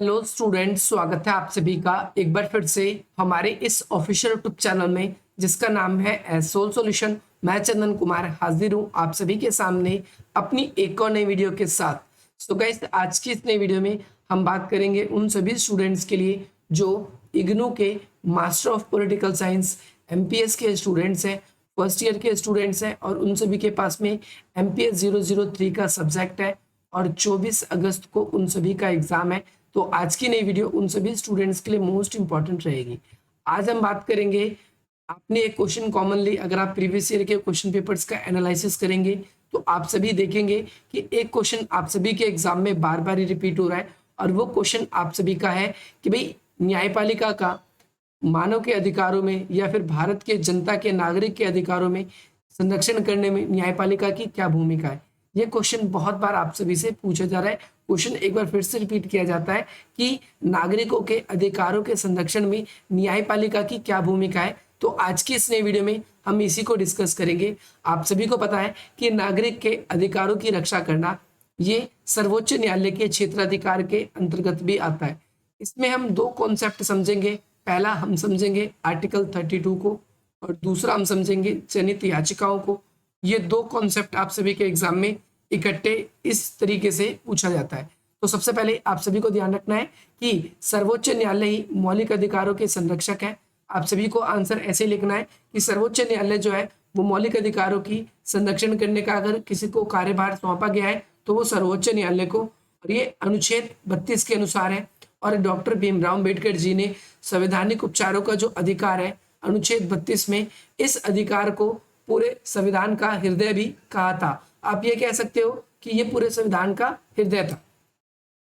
Hello students, स्वागत है आप सभी का एक बार फिर से हमारे इस ऑफिशियल यूट्यूब चैनल में जिसका नाम है एसोल सॉल्यूशन। मैं चंदन कुमार हाजिर हूं आप सभी के सामने अपनी एक और नई वीडियो के साथ। सो गाइस, आज की इस नई वीडियो में हम बात करेंगे उन सभी स्टूडेंट्स के लिए जो इग्नू के master of political science MPS के स्टूडेंट्स हैं, फर्स्ट ईयर के स्टूडेंट्स हैं और उन सभी के पास में एमपीएस 003 का सब्जेक्ट है और 24 अगस्त को उन सभी का एग्जाम है। तो आज की नई वीडियो उन सभी स्टूडेंट्स के लिए मोस्ट इंपॉर्टेंट रहेगी। आज हम बात करेंगे, आपने एक क्वेश्चन कॉमनली अगर आप प्रीवियस ईयर के क्वेश्चन पेपर्स का एनालिसिस करेंगे तो आप सभी देखेंगे कि एक क्वेश्चन आप सभी के एग्जाम में बार बार ही रिपीट हो रहा है और वो क्वेश्चन आप सभी का है कि भाई न्यायपालिका का मानव के अधिकारों में या फिर भारत के जनता के नागरिक के अधिकारों में संरक्षण करने में न्यायपालिका की क्या भूमिका है। ये क्वेश्चन बहुत बार आप सभी से पूछा जा रहा है। क्वेश्चन एक बार फिर से रिपीट किया जाता है कि नागरिकों के अधिकारों के संरक्षण में न्यायपालिका की क्या भूमिका है। तो आज की इस नई वीडियो में हम इसी को डिस्कस करेंगे। आप सभी को पता है कि नागरिक के अधिकारों की रक्षा करना ये सर्वोच्च न्यायालय के क्षेत्राधिकार के अंतर्गत भी आता है। इसमें हम दो कॉन्सेप्ट समझेंगे। पहला हम समझेंगे आर्टिकल 32 को और दूसरा हम समझेंगे जनहित याचिकाओं को। ये दो कॉन्सेप्ट आप सभी के एग्जाम में इकट्ठे इस तरीके से पूछा जाता है। तो सबसे पहले आप सभी को ध्यान रखना है कि सर्वोच्च न्यायालय ही मौलिक अधिकारों के संरक्षक है। आप सभी को आंसर ऐसे लिखना है कि सर्वोच्च न्यायालय जो है वो मौलिक अधिकारों की संरक्षण करने का अगर किसी को कार्यभार सौंपा गया है तो वो सर्वोच्च न्यायालय को, और ये अनुच्छेद 32 के अनुसार है। और डॉक्टर भीमराव अम्बेडकर जी ने संवैधानिक उपचारों का जो अधिकार है अनुच्छेद 32 में, इस अधिकार को पूरे संविधान का हृदय भी कहा था। आप ये कह सकते हो कि ये पूरे संविधान का हृदय था।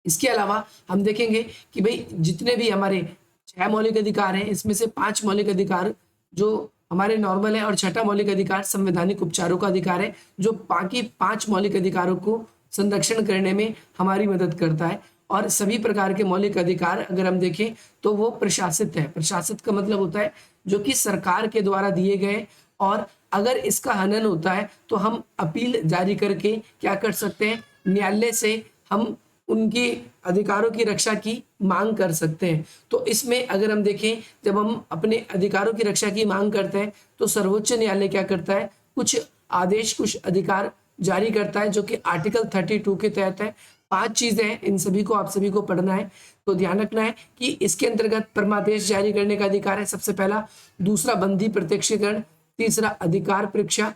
इसके अलावा हम देखेंगे कि भाई जितने भी हमारे 6 मौलिक अधिकार हैं इसमें से 5 मौलिक अधिकार जो हमारे नॉर्मल है और छठा मौलिक अधिकार संवैधानिक उपचारों का अधिकार है जो बाकी 5 मौलिक अधिकारों को संरक्षण करने में हमारी मदद करता है। और सभी प्रकार के मौलिक अधिकार अगर हम देखें तो वो प्रशासित है। प्रशासित का मतलब होता है जो कि सरकार के द्वारा दिए गए, और अगर इसका हनन होता है तो हम अपील जारी करके क्या कर सकते हैं, न्यायालय से हम उनके अधिकारों की रक्षा की मांग कर सकते हैं। तो इसमें अगर हम देखें, जब हम अपने अधिकारों की रक्षा की मांग करते हैं तो सर्वोच्च न्यायालय क्या करता है, कुछ आदेश, कुछ अधिकार जारी करता है जो कि आर्टिकल 32 के तहत है। 5 चीजें हैं, इन सभी को आप सभी को पढ़ना है। तो ध्यान रखना है कि इसके अंतर्गत परमादेश जारी करने का अधिकार है सबसे पहला, दूसरा बंदी प्रत्यक्षीकरण, तीसरा अधिकार परीक्षा,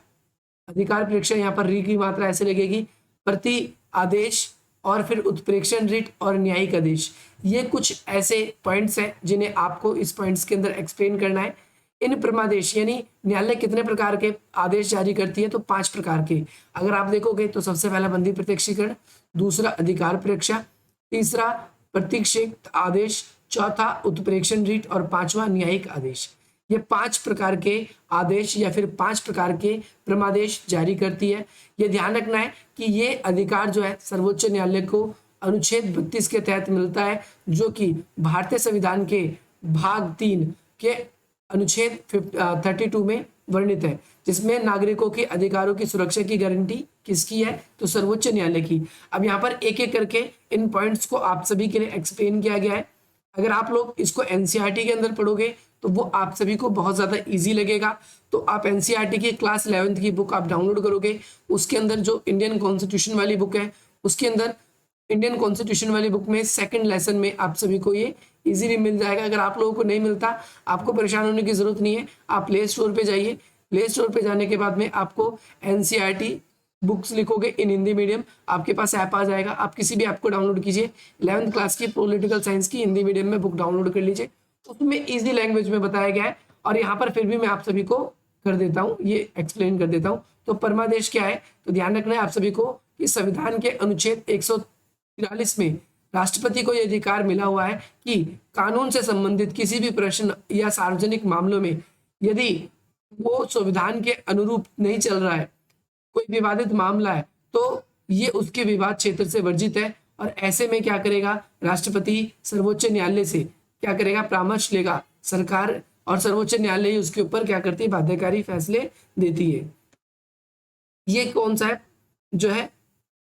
अधिकार परीक्षा यहाँ पर री की मात्रा ऐसे लगेगी, प्रति आदेश, और फिर उत्प्रेक्षण रिट और न्यायिक आदेश। ये कुछ ऐसे पॉइंट्स हैं जिन्हें आपको इस पॉइंट्स के अंदर एक्सप्लेन करना है। इन परमादेश यानी न्यायालय कितने प्रकार के आदेश जारी करती है, तो 5 प्रकार के अगर आप देखोगे तो सबसे पहला बंदी प्रत्यक्षीकरण, दूसरा अधिकार परीक्षा, तीसरा प्रतीक्षित आदेश, चौथा उत्प्रेक्षण रीट और पांचवा न्यायिक आदेश। ये 5 प्रकार के आदेश या फिर 5 प्रकार के परमादेश जारी करती है। ये ध्यान रखना है कि ये अधिकार जो है सर्वोच्च न्यायालय को अनुच्छेद 32 के तहत मिलता है जो कि भारतीय संविधान के भाग 3 के अनुच्छेद 32 में वर्णित है, जिसमें नागरिकों के अधिकारों की सुरक्षा की गारंटी किसकी है, तो सर्वोच्च न्यायालय की। अब यहाँ पर एक एक करके इन पॉइंट्स को आप सभी के लिए एक्सप्लेन किया गया है। अगर आप लोग इसको एनसीईआरटी के अंदर पढ़ोगे तो वो आप सभी को बहुत ज़्यादा इजी लगेगा। तो आप एनसीईआरटी की क्लास 11th की बुक आप डाउनलोड करोगे, उसके अंदर जो इंडियन कॉन्स्टिट्यूशन वाली बुक है उसके अंदर इंडियन कॉन्स्टिट्यूशन वाली बुक में सेकंड लेसन में आप सभी को ये इजीली मिल जाएगा। अगर आप लोगों को नहीं मिलता, आपको परेशान होने की जरूरत नहीं है, आप प्ले स्टोर पे जाइए। प्ले स्टोर पे जाने के बाद में आपको एनसीईआरटी बुक्स लिखोगे इन हिंदी मीडियम, आपके पास ऐप आ जाएगा। आप किसी भी ऐप को डाउनलोड कीजिए, 11th क्लास की पॉलिटिकल साइंस की हिंदी मीडियम में बुक डाउनलोड कर लीजिए, उसमें ईजी लैंग्वेज में बताया गया है। और यहाँ पर फिर भी मैं आप सभी को कर देता हूँ, ये एक्सप्लेन कर देता हूँ। तो परमादेश क्या है, तो ध्यान रखना है आप सभी को कि संविधान के अनुच्छेद 143 में राष्ट्रपति को यह अधिकार मिला हुआ है कि कानून से संबंधित किसी भी प्रश्न या सार्वजनिक मामलों में यदि वो संविधान के अनुरूप नहीं चल रहा है, कोई विवादित मामला है, तो ये उसके विवाद क्षेत्र से वर्जित है। और ऐसे में क्या करेगा, राष्ट्रपति सर्वोच्च न्यायालय से क्या करेगा, परामर्श लेगा सरकार, और सर्वोच्च न्यायालय उसके ऊपर क्या करती है, बाध्यकारी फैसले देती है। ये कौन सा है जो है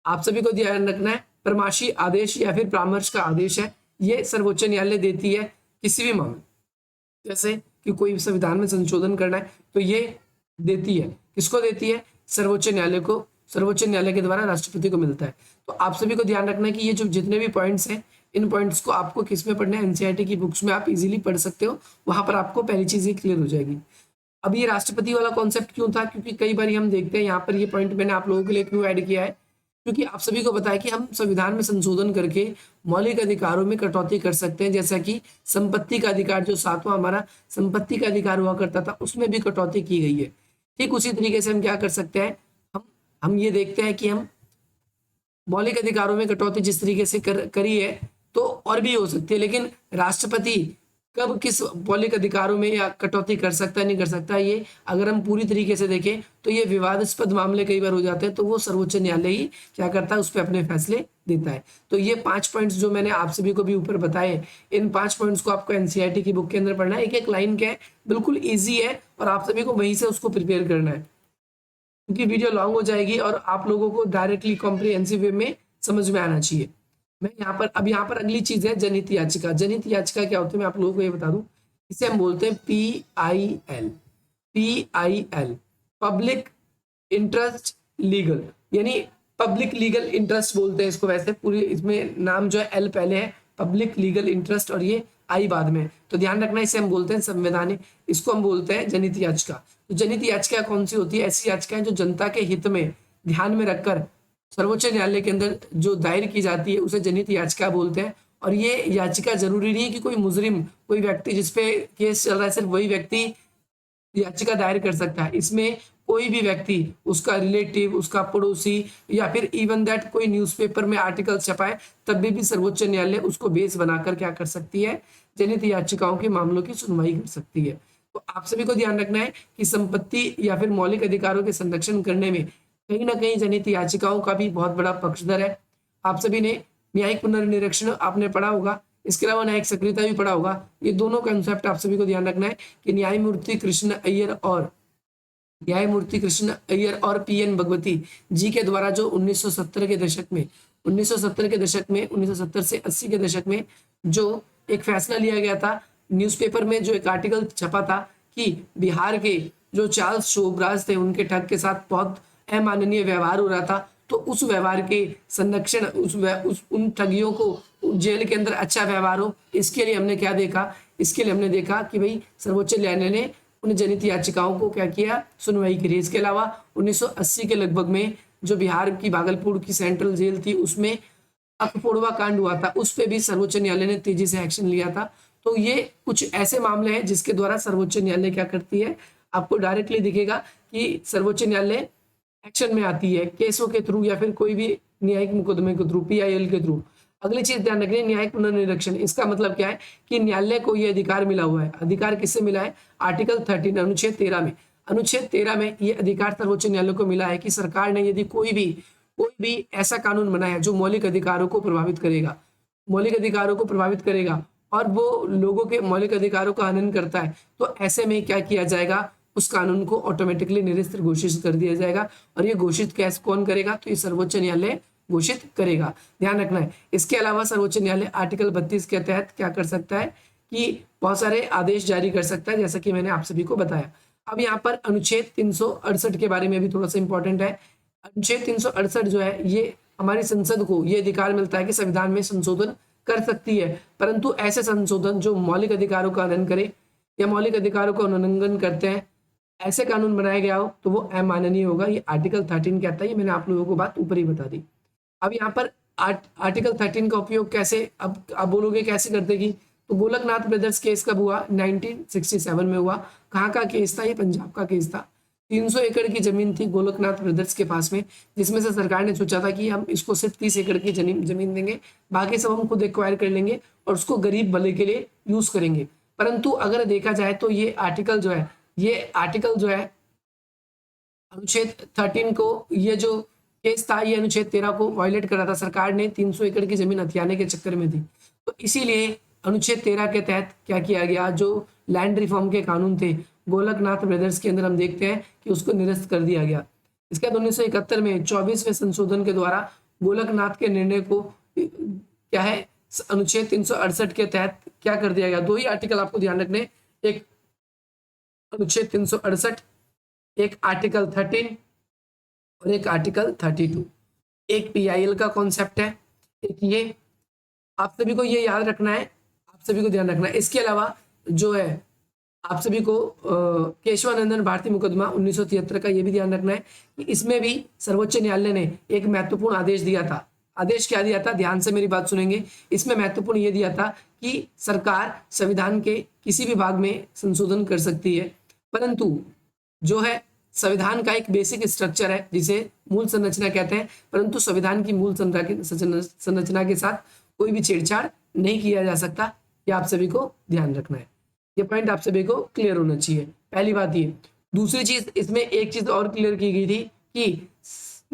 आप सभी को ध्यान रखना है, परमाशी आदेश या फिर परामर्श का आदेश है। ये सर्वोच्च न्यायालय देती है किसी भी मामले, जैसे कि कोई संविधान में संशोधन करना है तो ये देती है, किसको देती है? सर्वोच्च न्यायालय को। सर्वोच्च न्यायालय के द्वारा राष्ट्रपति को मिलता है। तो आप सभी को ध्यान रखना है कि ये जो जितने भी पॉइंट्स हैं, इन पॉइंट्स को आपको किस में पढ़ना है? एनसीईआरटी की बुक्स में आप इजीली पढ़ सकते हो, वहां पर आपको पहली चीज ही क्लियर हो जाएगी। अब ये राष्ट्रपति वाला कॉन्सेप्ट क्यों था? क्योंकि कई बार हम देखते हैं, यहाँ पर ये पॉइंट मैंने आप लोगों के लिए क्यों ऐड किया है, क्योंकि आप सभी को पता है कि हम संविधान में संशोधन करके मौलिक अधिकारों में कटौती कर सकते हैं, जैसा कि संपत्ति का अधिकार, जो 7वां हमारा संपत्ति का अधिकार हुआ करता था, उसमें भी कटौती की गई है। ठीक उसी तरीके से हम क्या कर सकते हैं, हम ये देखते हैं कि हम मौलिक अधिकारों में कटौती जिस तरीके से करी है तो और भी हो सकती है, लेकिन राष्ट्रपति कब किस मौलिक अधिकारों में या कटौती कर सकता है नहीं कर सकता, ये अगर हम पूरी तरीके से देखें तो ये विवादास्पद मामले कई बार हो जाते हैं, तो वो सर्वोच्च न्यायालय ही क्या करता है, उस पर अपने फैसले देता है। तो ये 5 पॉइंट्स जो मैंने आप सभी को भी ऊपर बताए, इन 5 पॉइंट्स को आपको एनसीईआरटी की बुक के अंदर पढ़ना है। एक एक लाइन क्या है, बिल्कुल ईजी है, और आप सभी को वहीं से उसको प्रिपेयर करना है, क्योंकि वीडियो लॉन्ग हो जाएगी और आप लोगों को डायरेक्टली कॉम्प्रिहेंसिव वे में समझ में आना चाहिए। मैं यहाँ पर अगली चीज है जनहित याचिका। जनहित याचिका क्या होती है, मैं आप लोगों को ये बता दूं, इसे हम बोलते हैं PIL, पब्लिक इंटरेस्ट लीगल, यानी पब्लिक लीगल इंटरेस्ट बोलते हैं इसको। वैसे पूरी इसमें नाम जो है एल पहले है, पब्लिक लीगल इंटरेस्ट, और ये आई बाद में, तो ध्यान रखना, इसे हम बोलते हैं संवैधानिक, इसको हम बोलते हैं जनहित याचिका। तो जनहित याचिका कौन सी होती है? ऐसी याचिकाएं जो जनता के हित में ध्यान में रखकर सर्वोच्च न्यायालय के अंदर जो दायर की जाती है, उसे जनहित याचिका बोलते हैं। और ये याचिका जरूरी नहीं है कि कोई मुजरिम, कोई व्यक्ति जिसपे केस चल रहा है, सिर्फ वही व्यक्ति याचिका दायर कर सकता है। इसमें कोई भी व्यक्ति, उसका रिलेटिव, उसका पड़ोसी, या फिर इवन दैट कोई न्यूज़पेपर में आर्टिकल छपाए, तब भी सर्वोच्च न्यायालय उसको बेस बनाकर क्या कर सकती है, जनहित याचिकाओं के मामलों की सुनवाई कर सकती है। तो आप सभी को ध्यान रखना है कि संपत्ति या फिर मौलिक अधिकारों के संरक्षण करने में कहीं ना कहीं जनहित याचिकाओं का भी बहुत बड़ा पक्षधर है। आप सभी ने न्यायिक पुनर्निरीक्षण आपने पढ़ा होगा, इसके अलावा न्यायिक सक्रियता भी पढ़ा होगा। ये दोनों कंसेप्ट आप सभी को ध्यान रखना है कि न्यायमूर्ति कृष्ण अय्यर और PN भगवती जी के द्वारा जो 1970 के दशक में 1970 से 80 के दशक में जो एक फैसला लिया गया था, न्यूज़पेपर में जो एक आर्टिकल छपा था कि बिहार के जो चार्ल्स शोभराज थे, उनके ठग के साथ बहुत अमाननीय व्यवहार हो रहा था, तो उस व्यवहार के संरक्षण, उन ठगियों को जेल के अंदर अच्छा व्यवहार हो, इसके लिए हमने क्या देखा, इसके लिए हमने देखा कि भाई सर्वोच्च न्यायालय ने उन जनहित याचिकाओं को क्या किया, सुनवाई करी। इसके अलावा 1980 के लगभग में जो बिहार की भागलपुर की सेंट्रल जेल थी, उसमें अकपोड़वा कांड हुआ था, उस पर भी सर्वोच्च न्यायालय ने तेजी से एक्शन लिया था। तो ये कुछ ऐसे मामले हैं जिसके द्वारा सर्वोच्च न्यायालय क्या करती है, आपको डायरेक्टली दिखेगा कि सर्वोच्च न्यायालय एक्शन में आती है, केसों के थ्रू या फिर कोई भी न्यायिक मुकदमे के थ्रू, PIL के थ्रू। अगली चीज ध्यान रखनी है, न्यायिक पुनर्निरीक्षण। इसका मतलब क्या है कि न्यायालय को यह अधिकार मिला हुआ है। अधिकार किससे मिला है? आर्टिकल 13 अनुच्छेद 13 में। अनुच्छेद 13 में यह अधिकार सर्वोच्च न्यायालय को मिला है कि सरकार ने यदि कोई भी ऐसा कानून बनाया जो मौलिक अधिकारों को प्रभावित करेगा और वो लोगों के मौलिक अधिकारों का हनन करता है, तो ऐसे में क्या किया जाएगा, उस कानून को ऑटोमेटिकली निरस्त घोषित कर दिया जाएगा। और ये घोषित कैसे कौन करेगा? तो ये सर्वोच्च न्यायालय घोषित करेगा, ध्यान रखना है। इसके अलावा सर्वोच्च न्यायालय आर्टिकल 32 के तहत क्या कर सकता है कि बहुत सारे आदेश जारी कर सकता है, जैसा कि मैंने आप सभी को बताया। अब यहाँ पर अनुच्छेद 368 के बारे में भी थोड़ा सा इंपॉर्टेंट है। अनुच्छेद 368 जो है, ये हमारी संसद को ये अधिकार मिलता है कि संविधान में संशोधन कर सकती है, परंतु ऐसे संशोधन जो मौलिक अधिकारों का हनन करे या मौलिक अधिकारों का उल्लंघन करते हैं, ऐसे कानून बनाया गया हो तो वो अमाननीय होगा। ये आर्टिकल 13 कहता है, ये मैंने आप लोगों को बात ऊपर ही बता दी। अब यहाँ पर आर्टिकल 13 का उपयोग कैसे, अब आप बोलोगे कैसे करते कि, तो गोलकनाथ ब्रदर्स केस कब हुआ? 1967 में हुआ। कहाँ का केस था? ये पंजाब का केस था। 300 एकड़ की जमीन थी गोलकनाथ ब्रदर्स के पास में, जिसमें से सरकार ने सोचा था कि हम इसको सिर्फ 30 एकड़ की जमीन देंगे, बाकी सब हम खुद एक्वायर कर लेंगे और उसको गरीब भले के लिए यूज करेंगे। परंतु अगर देखा जाए तो ये आर्टिकल जो है अनुच्छेद 13 को, ये जो केस था ये अनुच्छेद 13 को वायलेट कर रहा था। सरकार ने 300 एकड़ की जमीन हथियाने के चक्कर में थी, तो इसीलिए अनुच्छेद 13 के तहत क्या किया गया, जो लैंड रिफॉर्म के कानून थे गोलकनाथ ब्रदर्स के अंदर, हम देखते हैं कि उसको निरस्त कर दिया गया। इसके बाद 1971 में 24वें संशोधन के द्वारा गोलकनाथ के निर्णय को क्या है, अनुच्छेद 368 के तहत क्या कर दिया गया, दो ही आर्टिकल आपको ध्यान रखने, एक अनुच्छेद 368, एक आर्टिकल 13 और एक आर्टिकल 32। एक पीआईएल का कॉन्सेप्ट है, एक ये, आप सभी को ये याद रखना है, आप सभी को ध्यान रखना है। इसके अलावा जो है आप सभी को केशवानंदन भारतीय मुकदमा 1973 का ये भी ध्यान रखना है कि इसमें भी सर्वोच्च न्यायालय ने एक महत्वपूर्ण आदेश दिया था। आदेश क्या दिया था, ध्यान से मेरी बात सुनेंगे। इसमें महत्वपूर्ण ये दिया था कि सरकार संविधान के किसी भी भाग में संशोधन कर सकती है, परंतु जो है संविधान का एक बेसिक स्ट्रक्चर है जिसे मूल संरचना कहते हैं, परंतु संविधान की मूल संरचना के साथ कोई भी छेड़छाड़ नहीं किया जा सकता। ये आप सभी को ध्यान रखना है, ये पॉइंट आप सभी को क्लियर होना चाहिए। पहली बात ये। दूसरी चीज, इसमें एक चीज और क्लियर की गई थी कि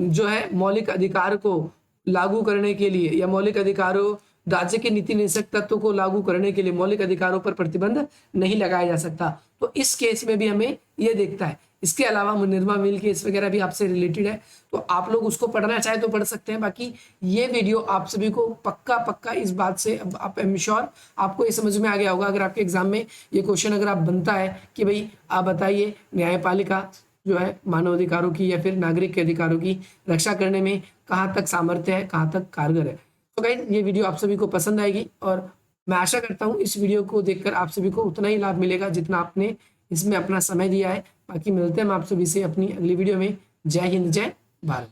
जो है मौलिक अधिकार को लागू करने के लिए या मौलिक अधिकारों, राज्य के नीति निषेधक तत्व को लागू करने के लिए मौलिक अधिकारों पर प्रतिबंध नहीं लगाया जा सकता। तो इस केस में भी हमें यह देखता है। इसके अलावा मुनिरमा मिल केस वगैरह भी आपसे रिलेटेड है, तो आप लोग उसको पढ़ना चाहे तो पढ़ सकते हैं। बाकी ये वीडियो आप सभी को पक्का इस बात से आप एम श्योर आपको ये समझ में आ गया होगा। अगर आपके एग्जाम में ये क्वेश्चन अगर आप बनता है कि भाई आप बताइए न्यायपालिका जो है मानवाधिकारों की या फिर नागरिक के अधिकारों की रक्षा करने में कहाँ तक सामर्थ्य है, कहाँ तक कारगर है। तो गाइस ये वीडियो आप सभी को पसंद आएगी और मैं आशा करता हूँ इस वीडियो को देखकर आप सभी को उतना ही लाभ मिलेगा जितना आपने इसमें अपना समय दिया है। बाकी मिलते हैं हम आप सभी से अपनी अगली वीडियो में। जय हिंद, जय भारत।